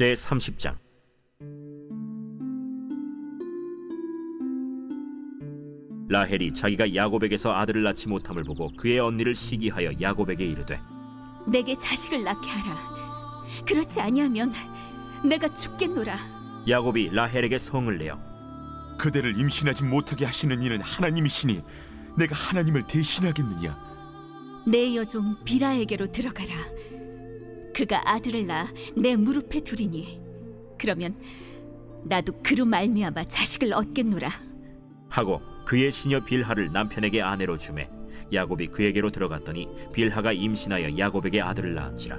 제30장. 라헬이 자기가 야곱에게서 아들을 낳지 못함을 보고 그의 언니를 시기하여 야곱에게 이르되, 내게 자식을 낳게 하라. 그렇지 아니하면 내가 죽겠노라. 야곱이 라헬에게 성을 내어 그대를 임신하지 못하게 하시는 이는 하나님이시니 내가 하나님을 대신하겠느냐? 내 여종 비라에게로 들어가라. 그가 아들을 낳아 내 무릎에 두리니 그러면 나도 그로 말미암아 자식을 얻겠노라 하고 그의 시녀 빌하를 남편에게 아내로 주매 야곱이 그에게로 들어갔더니 빌하가 임신하여 야곱에게 아들을 낳은지라.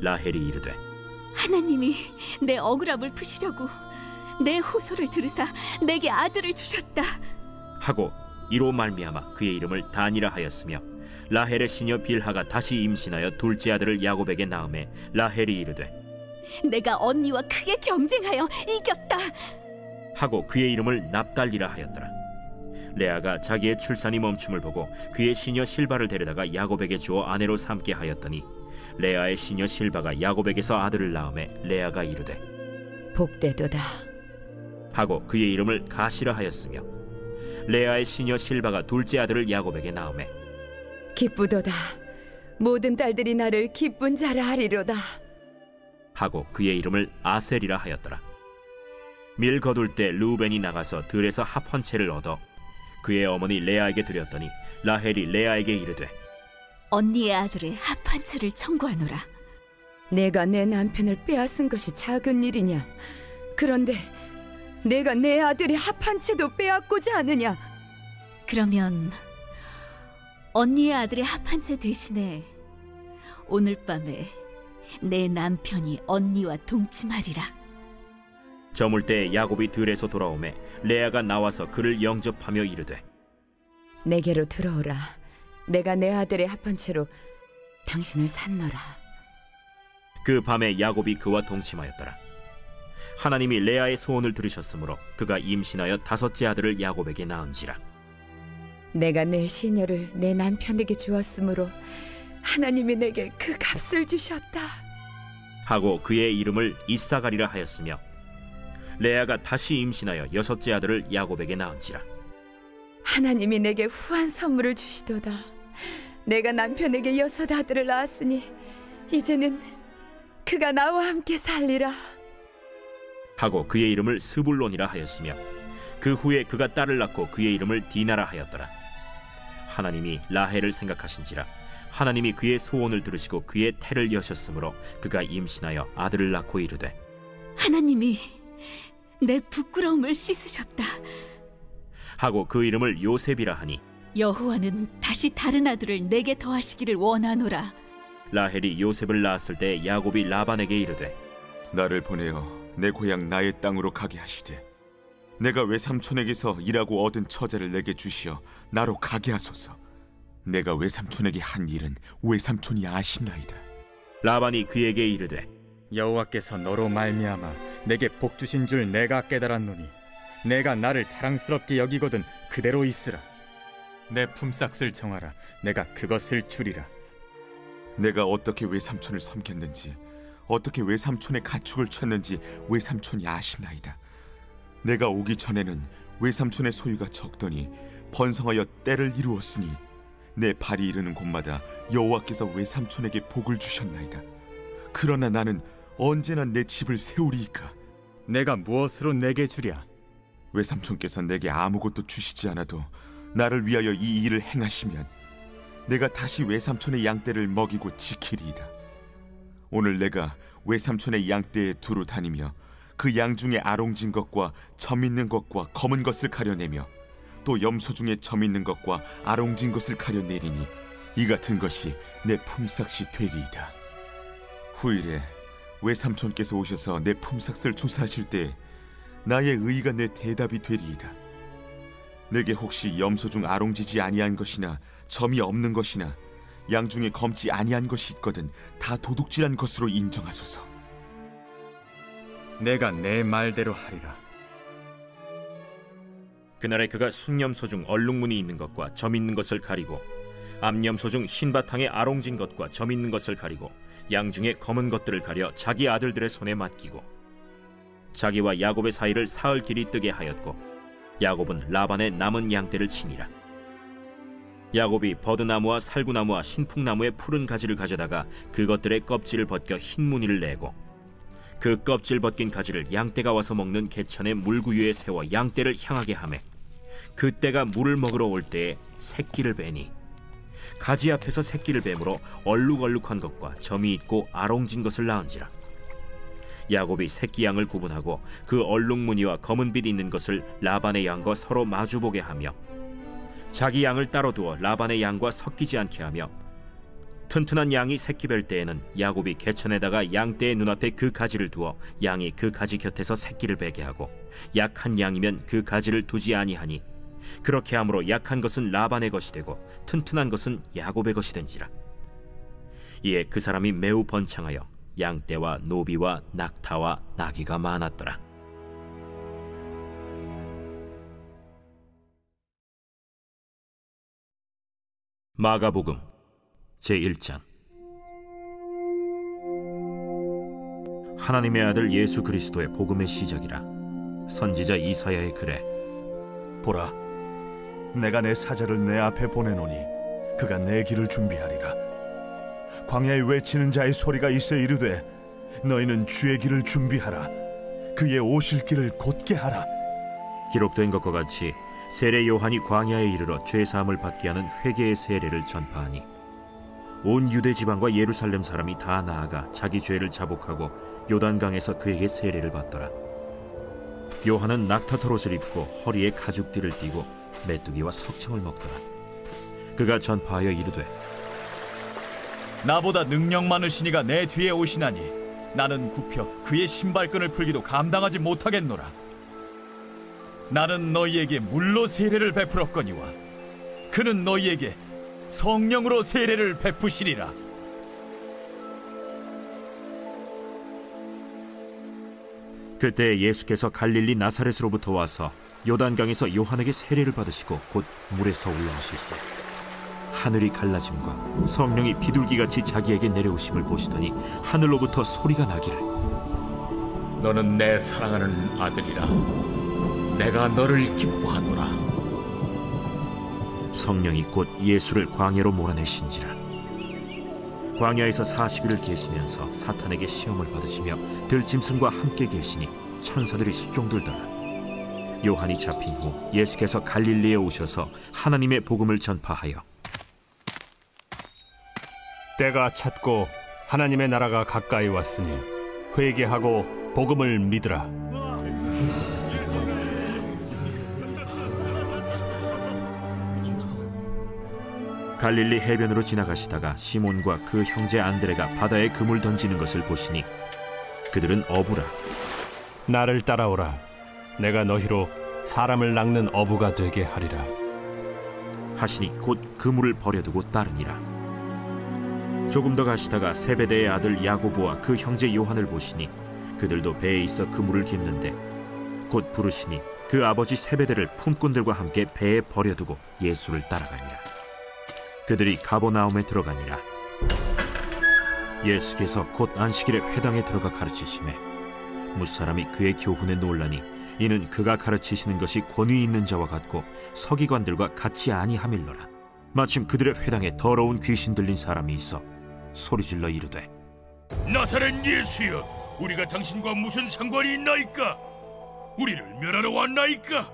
라헬이 이르되, 하나님이 내 억울함을 푸시려고 내 호소를 들으사 내게 아들을 주셨다 하고 이로 말미암아 그의 이름을 단이라 하였으며, 라헬의 시녀 빌하가 다시 임신하여 둘째 아들을 야곱에게 낳음에 라헬이 이르되, 내가 언니와 크게 경쟁하여 이겼다 하고 그의 이름을 납달리라 하였더라. 레아가 자기의 출산이 멈춤을 보고 그의 시녀 실바를 데려다가 야곱에게 주어 아내로 삼게 하였더니 레아의 시녀 실바가 야곱에게서 아들을 낳음에 레아가 이르되, 복되도다 하고 그의 이름을 가시라 하였으며, 레아의 시녀 실바가 둘째 아들을 야곱에게 낳음에 기쁘도다 모든 딸들이 나를 기쁜 자라 하리로다 하고 그의 이름을 아셀이라 하였더라. 밀 거둘 때 르우벤이 나가서 들에서 합 한 채를 얻어 그의 어머니 레아에게 드렸더니 라헬이 레아에게 이르되, 언니의 아들의 합 한 채를 청구하노라. 내가 내 남편을 빼앗은 것이 작은 일이냐? 그런데 내가 내 아들의 합 한 채도 빼앗고자 하느냐? 그러면 언니의 아들의 합 한 채 대신에 오늘 밤에 내 남편이 언니와 동침하리라. 저물 때 야곱이 들에서 돌아오매 레아가 나와서 그를 영접하며 이르되, 내게로 들어오라. 내가 내 아들의 합 한 채로 당신을 산노라. 그 밤에 야곱이 그와 동침하였더라. 하나님이 레아의 소원을 들으셨으므로 그가 임신하여 다섯째 아들을 야곱에게 낳은지라. 내가 내 시녀를 내 남편에게 주었으므로 하나님이 내게 그 값을 주셨다 하고 그의 이름을 이사가리라 하였으며, 레아가 다시 임신하여 여섯째 아들을 야곱에게 낳은지라. 하나님이 내게 후한 선물을 주시도다. 내가 남편에게 여섯 아들을 낳았으니 이제는 그가 나와 함께 살리라. 하고 그의 이름을 스불론이라 하였으며, 그 후에 그가 딸을 낳고 그의 이름을 디나라 하였더라. 하나님이 라헬을 생각하신지라 하나님이 그의 소원을 들으시고 그의 태를 여셨으므로 그가 임신하여 아들을 낳고 이르되, 하나님이 내 부끄러움을 씻으셨다. 하고 그 이름을 요셉이라 하니, 여호와는 다시 다른 아들을 내게 더하시기를 원하노라. 라헬이 요셉을 낳았을 때 야곱이 라반에게 이르되, 나를 보내어 내 고향 나의 땅으로 가게 하시되 내가 외삼촌에게서 일하고 얻은 처자를 내게 주시어 나로 가게 하소서. 내가 외삼촌에게 한 일은 외삼촌이 아시나이다. 라반이 그에게 이르되, 여호와께서 너로 말미암아 내게 복 주신 줄 내가 깨달았노니 내가 나를 사랑스럽게 여기거든 그대로 있으라. 내 품삯을 정하라. 내가 그것을 주리라. 내가 어떻게 외삼촌을 섬겼는지 어떻게 외삼촌의 가축을 쳤는지 외삼촌이 아시나이다. 내가 오기 전에는 외삼촌의 소유가 적더니 번성하여 때를 이루었으니 내 발이 이르는 곳마다 여호와께서 외삼촌에게 복을 주셨나이다. 그러나 나는 언제나 내 집을 세우리이까? 내가 무엇으로 내게 주랴? 외삼촌께서 내게 아무것도 주시지 않아도 나를 위하여 이 일을 행하시면 내가 다시 외삼촌의 양떼를 먹이고 지키리이다. 오늘 내가 외삼촌의 양떼에 두루 다니며 그 양 중에 아롱진 것과 점 있는 것과 검은 것을 가려내며 또 염소 중에 점 있는 것과 아롱진 것을 가려내리니 이 같은 것이 내 품삯이 되리이다. 후일에 외삼촌께서 오셔서 내 품삯을 조사하실 때 나의 의의가 내 대답이 되리이다. 내게 혹시 염소 중 아롱지지 아니한 것이나 점이 없는 것이나 양 중에 검지 아니한 것이 있거든 다 도둑질한 것으로 인정하소서. 내가 내 말대로 하리라. 그날에 그가 순염소 중 얼룩무늬 있는 것과 점 있는 것을 가리고 암염소 중 흰 바탕에 아롱진 것과 점 있는 것을 가리고 양 중에 검은 것들을 가려 자기 아들들의 손에 맡기고 자기와 야곱의 사이를 사흘 길이 뜨게 하였고 야곱은 라반의 남은 양떼를 치니라. 야곱이 버드나무와 살구나무와 신풍나무의 푸른 가지를 가져다가 그것들의 껍질을 벗겨 흰 무늬를 내고 그 껍질 벗긴 가지를 양떼가 와서 먹는 개천의 물구유에 세워 양떼를 향하게 하매 그때가 물을 먹으러 올 때에 새끼를 베니 가지 앞에서 새끼를 뱀으로 얼룩얼룩한 것과 점이 있고 아롱진 것을 낳은지라. 야곱이 새끼 양을 구분하고 그 얼룩무늬와 검은 빛 있는 것을 라반의 양과 서로 마주보게 하며 자기 양을 따로 두어 라반의 양과 섞이지 않게 하며 튼튼한 양이 새끼 뵐 때에는 야곱이 개천에다가 양떼의 눈앞에 그 가지를 두어 양이 그 가지 곁에서 새끼를 베게 하고 약한 양이면 그 가지를 두지 아니하니 그렇게 함으로 약한 것은 라반의 것이 되고 튼튼한 것은 야곱의 것이 된지라. 이에 그 사람이 매우 번창하여 양떼와 노비와 낙타와 나귀가 많았더라. 마가복음 제1장. 하나님의 아들 예수 그리스도의 복음의 시작이라. 선지자 이사야의 글에 보라, 내가 내 사자를 내 앞에 보내노니 그가 내 길을 준비하리라. 광야에 외치는 자의 소리가 있어 이르되 너희는 주의 길을 준비하라. 그의 오실 길을 곧게 하라. 기록된 것과 같이 세례 요한이 광야에 이르러 죄사함을 받게 하는 회개의 세례를 전파하니 온 유대 지방과 예루살렘 사람이 다 나아가 자기 죄를 자복하고 요단강에서 그에게 세례를 받더라. 요한은 낙타털옷을 입고 허리에 가죽띠를 띠고 메뚜기와 석청을 먹더라. 그가 전파하여 이르되 나보다 능력 많으신 이가 내 뒤에 오시나니 나는 굽혀 그의 신발끈을 풀기도 감당하지 못하겠노라. 나는 너희에게 물로 세례를 베풀었거니와 그는 너희에게 성령으로 세례를 베푸시리라. 그때 예수께서 갈릴리 나사렛으로부터 와서 요단강에서 요한에게 세례를 받으시고 곧 물에서 올라오실세 하늘이 갈라짐과 성령이 비둘기같이 자기에게 내려오심을 보시더니 하늘로부터 소리가 나기를 너는 내 사랑하는 아들이라. 내가 너를 기뻐하노라. 성령이 곧 예수를 광야로 몰아내신지라. 광야에서 40일을 계시면서 사탄에게 시험을 받으시며 들짐승과 함께 계시니 천사들이 수종들더라. 요한이 잡힌 후 예수께서 갈릴리에 오셔서 하나님의 복음을 전파하여 때가 찼고 하나님의 나라가 가까이 왔으니 회개하고 복음을 믿으라. 갈릴리 해변으로 지나가시다가 시몬과 그 형제 안드레가 바다에 그물 던지는 것을 보시니 그들은 어부라. 나를 따라오라. 내가 너희로 사람을 낚는 어부가 되게 하리라 하시니 곧 그물을 버려두고 따르니라. 조금 더 가시다가 세베대의 아들 야고보와 그 형제 요한을 보시니 그들도 배에 있어 그물을 깁는데 곧 부르시니 그 아버지 세베대를 품꾼들과 함께 배에 버려두고 예수를 따라가니라. 그들이 가버나움에 들어가니라. 예수께서 곧 안식일에 회당에 들어가 가르치시매 무사람이 그의 교훈에 놀라니 이는 그가 가르치시는 것이 권위 있는 자와 같고 서기관들과 같이 아니하밀러라. 마침 그들의 회당에 더러운 귀신 들린 사람이 있어 소리질러 이르되 나사렛 예수여, 우리가 당신과 무슨 상관이 있나이까? 우리를 멸하러 왔나이까?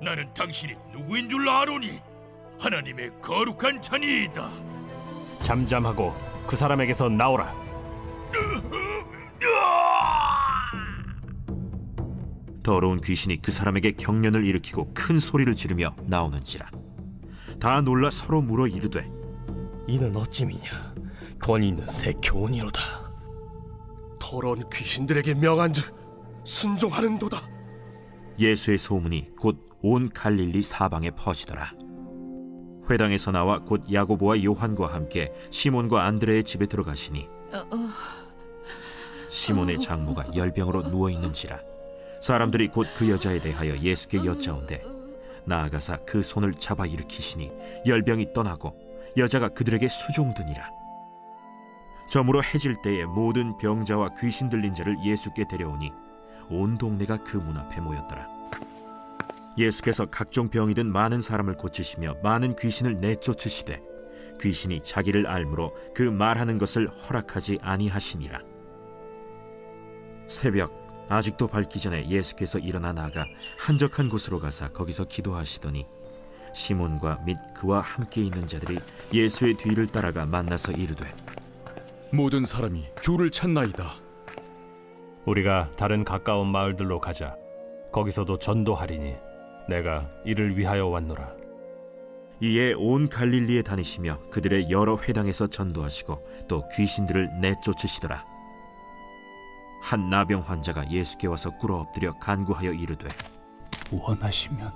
나는 당신이 누구인 줄 아노니 하나님의 거룩한 자니이다. 잠잠하고 그 사람에게서 나오라. 더러운 귀신이 그 사람에게 경련을 일으키고 큰 소리를 지르며 나오는지라. 다 놀라 서로 물어 이르되 이는 어찌미냐? 권위 있는 새 교훈이로다. 더러운 귀신들에게 명한즉 순종하는도다. 예수의 소문이 곧 온 갈릴리 사방에 퍼지더라. 회당에서 나와 곧 야고보와 요한과 함께 시몬과 안드레의 집에 들어가시니 시몬의 장모가 열병으로 누워있는지라. 사람들이 곧 그 여자에 대하여 예수께 여짜온대 나아가사 그 손을 잡아 일으키시니 열병이 떠나고 여자가 그들에게 수종드니라. 저물어 해질 때에 모든 병자와 귀신 들린 자를 예수께 데려오니 온 동네가 그 문 앞에 모였더라. 예수께서 각종 병이 든 많은 사람을 고치시며 많은 귀신을 내쫓으시되 귀신이 자기를 알므로 그 말하는 것을 허락하지 아니하시니라. 새벽 아직도 밝기 전에 예수께서 일어나 나가 한적한 곳으로 가사 거기서 기도하시더니 시몬과 및 그와 함께 있는 자들이 예수의 뒤를 따라가 만나서 이르되 모든 사람이 주를 찾나이다. 우리가 다른 가까운 마을들로 가자. 거기서도 전도하리니 내가 이를 위하여 왔노라. 이에 온 갈릴리에 다니시며 그들의 여러 회당에서 전도하시고 또 귀신들을 내쫓으시더라. 한 나병 환자가 예수께 와서 꿇어 엎드려 간구하여 이르되 원하시면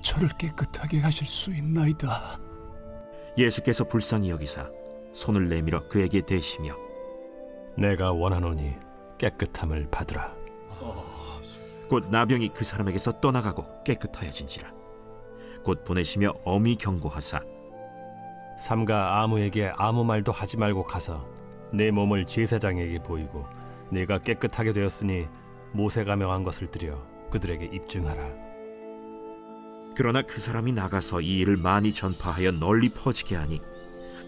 저를 깨끗하게 하실 수 있나이다. 예수께서 불쌍히 여기사 손을 내밀어 그에게 대시며 내가 원하노니 깨끗함을 받으라. 곧 나병이 그 사람에게서 떠나가고 깨끗하여진지라. 곧 보내시며 엄히 경고하사 삼가 아무에게 아무 말도 하지 말고 가서 내 몸을 제사장에게 보이고 네가 깨끗하게 되었으니 모세가 명한 것을 드려 그들에게 입증하라. 그러나 그 사람이 나가서 이 일을 많이 전파하여 널리 퍼지게 하니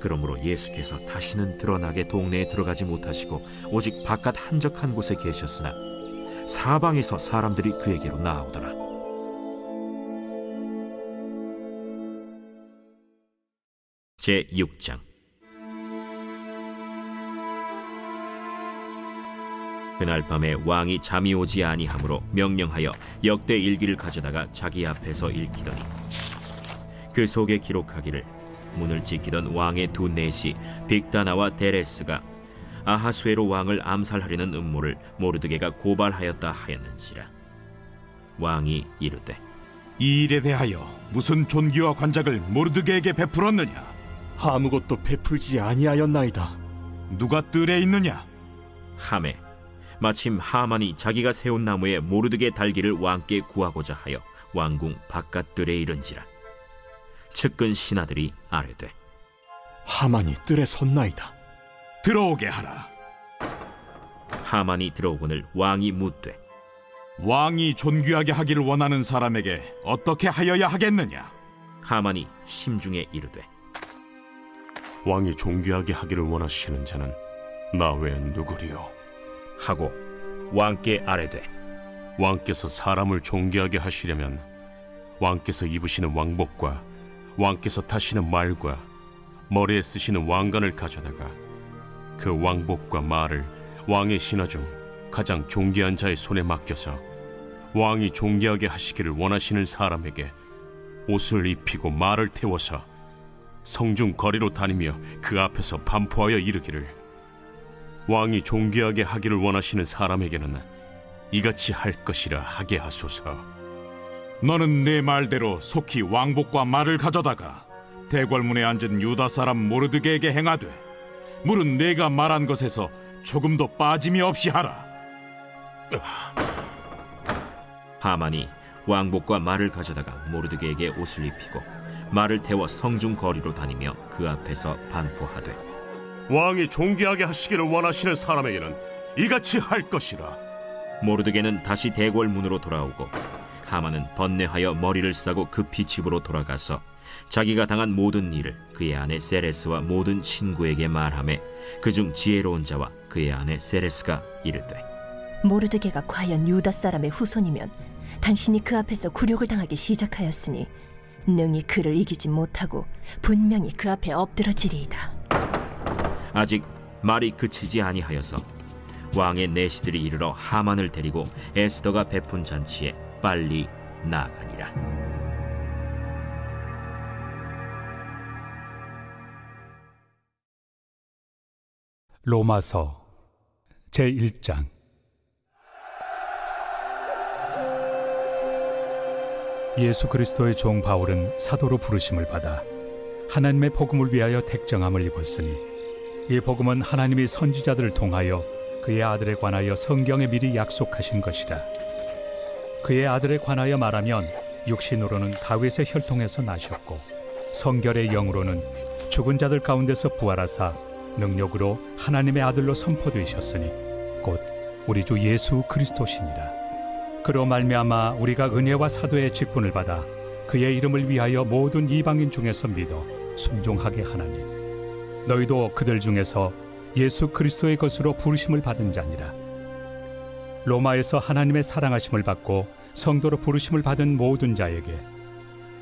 그러므로 예수께서 다시는 드러나게 동네에 들어가지 못하시고 오직 바깥 한적한 곳에 계셨으나 사방에서 사람들이 그에게로 나아오더라. 제6장. 그날 밤에 왕이 잠이 오지 아니하므로 명령하여 역대 일기를 가져다가 자기 앞에서 읽히더니 그 속에 기록하기를 문을 지키던 왕의 두 내시 빅다나와 데레스가 아하수에로 왕을 암살하려는 음모를 모르드게가 고발하였다 하였는지라. 왕이 이르되 이 일에 대하여 무슨 존귀와 관작을 모르드게에게 베풀었느냐? 아무것도 베풀지 아니하였나이다. 누가 뜰에 있느냐? 하매 마침 하만이 자기가 세운 나무에 모르드게 달기를 왕께 구하고자 하여 왕궁 바깥들에 이른지라. 측근 신하들이 아뢰되 하만이 뜰에 섰나이다. 들어오게 하라. 하만이 들어오거늘 왕이 묻되 왕이 존귀하게 하기를 원하는 사람에게 어떻게 하여야 하겠느냐? 하만이 심중에 이르되 왕이 존귀하게 하기를 원하시는 자는 나 외엔 누구리요? 하고 왕께 아뢰되 왕께서 사람을 존귀하게 하시려면 왕께서 입으시는 왕복과 왕께서 타시는 말과 머리에 쓰시는 왕관을 가져다가 그 왕복과 말을 왕의 신하 중 가장 존귀한 자의 손에 맡겨서 왕이 존귀하게 하시기를 원하시는 사람에게 옷을 입히고 말을 태워서 성중 거리로 다니며 그 앞에서 반포하여 이르기를 왕이 존귀하게 하기를 원하시는 사람에게는 이같이 할 것이라 하게 하소서. 너는 내 말대로 속히 왕복과 말을 가져다가 대궐문에 앉은 유다 사람 모르드게에게 행하되 물은 내가 말한 것에서 조금도 빠짐이 없이 하라. 하만이 왕복과 말을 가져다가 모르드게에게 옷을 입히고 말을 태워 성중 거리로 다니며 그 앞에서 반포하되 왕이 존귀하게 하시기를 원하시는 사람에게는 이같이 할 것이라. 모르드게는 다시 대궐 문으로 돌아오고 하만은 번뇌하여 머리를 싸고 급히 집으로 돌아가서 자기가 당한 모든 일을 그의 아내 세레스와 모든 친구에게 말하매 그중 지혜로운 자와 그의 아내 세레스가 이르되 모르드게가 과연 유다 사람의 후손이면 당신이 그 앞에서 굴욕을 당하기 시작하였으니 능히 그를 이기지 못하고 분명히 그 앞에 엎드러지리이다. 아직 말이 그치지 아니하여서 왕의 내시들이 이르러 하만을 데리고 에스더가 베푼 잔치에 빨리 나아가니라. 로마서 제1장. 예수 그리스도의 종 바울은 사도로 부르심을 받아 하나님의 복음을 위하여 택정함을 입었으니 이 복음은 하나님이 선지자들을 통하여 그의 아들에 관하여 성경에 미리 약속하신 것이라. 그의 아들에 관하여 말하면 육신으로는 다윗의 혈통에서 나셨고 성결의 영으로는 죽은 자들 가운데서 부활하사 능력으로 하나님의 아들로 선포되셨으니 곧 우리 주 예수 그리스도시니라. 그로 말미암아 우리가 은혜와 사도의 직분을 받아 그의 이름을 위하여 모든 이방인 중에서 믿어 순종하게 하나니 너희도 그들 중에서 예수 그리스도의 것으로 부르심을 받은 자니라. 로마에서 하나님의 사랑하심을 받고 성도로 부르심을 받은 모든 자에게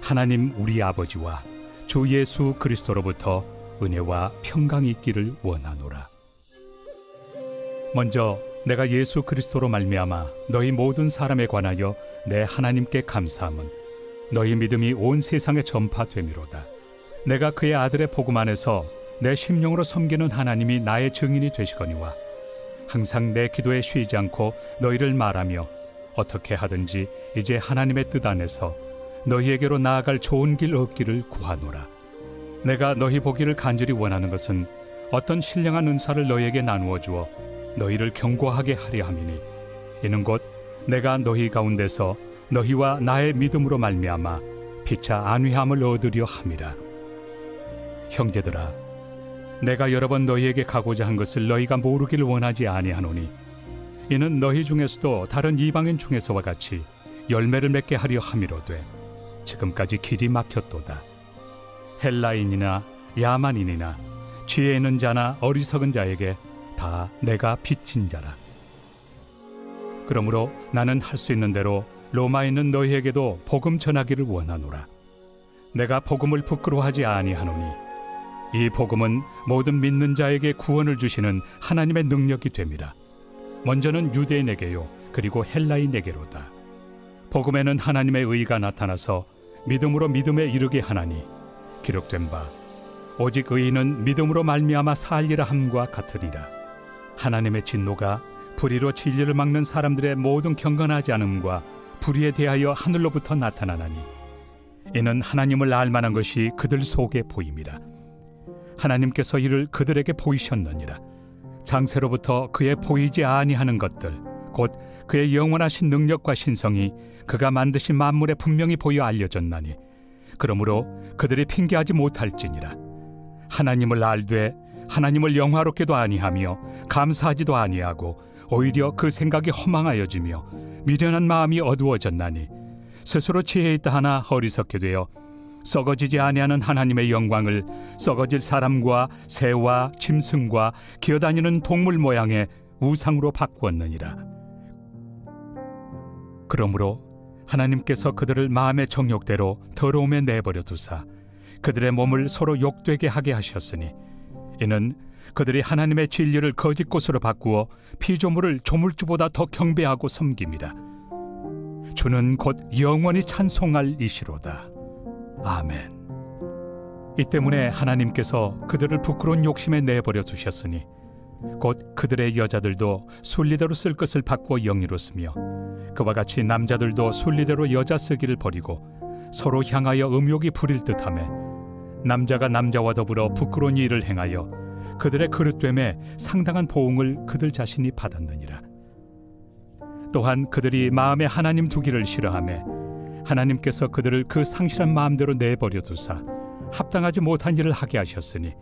하나님 우리 아버지와 주 예수 그리스도로부터 은혜와 평강이 있기를 원하노라. 먼저 내가 예수 그리스도로 말미암아 너희 모든 사람에 관하여 내 하나님께 감사함은 너희 믿음이 온 세상에 전파되미로다. 내가 그의 아들의 복음 안에서 내 심령으로 섬기는 하나님이 나의 증인이 되시거니와 항상 내 기도에 쉬지 않고 너희를 말하며 어떻게 하든지 이제 하나님의 뜻 안에서 너희에게로 나아갈 좋은 길 얻기를 구하노라. 내가 너희 보기를 간절히 원하는 것은 어떤 신령한 은사를 너희에게 나누어 주어 너희를 경고하게 하려 함이니 이는 곧 내가 너희 가운데서 너희와 나의 믿음으로 말미암아 피차 안위함을 얻으려 함이라. 형제들아, 내가 여러 번 너희에게 가고자 한 것을 너희가 모르기를 원하지 아니하노니 이는 너희 중에서도 다른 이방인 중에서와 같이 열매를 맺게 하려 함이로되 지금까지 길이 막혔도다. 헬라인이나 야만인이나 지혜 있는 자나 어리석은 자에게 다 내가 빚진 자라. 그러므로 나는 할 수 있는 대로 로마에 있는 너희에게도 복음 전하기를 원하노라. 내가 복음을 부끄러워하지 아니하노니 이 복음은 모든 믿는 자에게 구원을 주시는 하나님의 능력이 됨이라. 먼저는 유대인에게요 그리고 헬라인에게로다. 복음에는 하나님의 의가 나타나서 믿음으로 믿음에 이르게 하나니 기록된 바 오직 의인은 믿음으로 말미암아 살리라 함과 같으리라. 하나님의 진노가 불의로 진리를 막는 사람들의 모든 경건하지 않음과 불의에 대하여 하늘로부터 나타나나니 이는 하나님을 알만한 것이 그들 속에 보임이라. 하나님께서 이를 그들에게 보이셨느니라. 장세로부터 그의 보이지 아니하는 것들 곧 그의 영원하신 능력과 신성이 그가 만드신 만물에 분명히 보여 알려졌나니 그러므로 그들이 핑계하지 못할지니라. 하나님을 알되 하나님을 영화롭게도 아니하며 감사하지도 아니하고 오히려 그 생각이 허망하여지며 미련한 마음이 어두워졌나니 스스로 지혜 있다 하나 어리석게 되어 썩어지지 아니하는 하나님의 영광을 썩어질 사람과 새와 짐승과 기어다니는 동물 모양의 우상으로 바꾸었느니라. 그러므로 하나님께서 그들을 마음의 정욕대로 더러움에 내버려 두사 그들의 몸을 서로 욕되게 하게 하셨으니 이는 그들이 하나님의 진리를 거짓 것으로 바꾸어 피조물을 조물주보다 더 경배하고 섬깁니다. 주는 곧 영원히 찬송할 이시로다. 아멘. 이 때문에 하나님께서 그들을 부끄러운 욕심에 내버려 두셨으니 곧 그들의 여자들도 순리대로 쓸 것을 바꾸어 영리로 쓰며 그와 같이 남자들도 순리대로 여자 쓰기를 버리고 서로 향하여 음욕이 부릴 듯하며 남자가 남자와 더불어 부끄러운 일을 행하여 그들의 그릇됨에 상당한 보응을 그들 자신이 받았느니라. 또한 그들이 마음에 하나님 두기를 싫어하며 하나님께서 그들을 그 상실한 마음대로 내버려 두사 합당하지 못한 일을 하게 하셨으니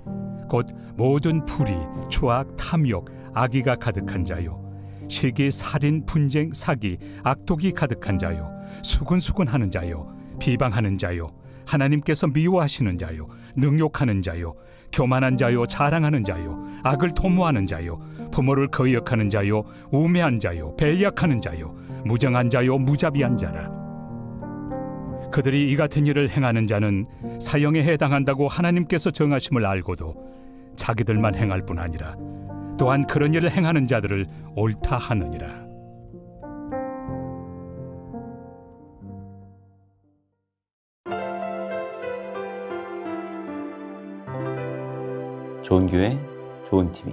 곧 모든 불의, 추악, 탐욕, 악의가 가득한 자요 시기, 살인, 분쟁, 사기, 악독이 가득한 자요 수군수군하는 자요 비방하는 자요 하나님께서 미워하시는 자요 능욕하는 자요 교만한 자요 자랑하는 자요 악을 도모하는 자요 부모를 거역하는 자요 우매한 자요 배약하는 자요 무정한 자요 무자비한 자라. 그들이 이 같은 일을 행하는 자는 사형에 해당한다고 하나님께서 정하심을 알고도 자기들만 행할 뿐 아니라 또한 그런 일을 행하는 자들을 옳다 하느니라. 좋은 교회, 좋은 TV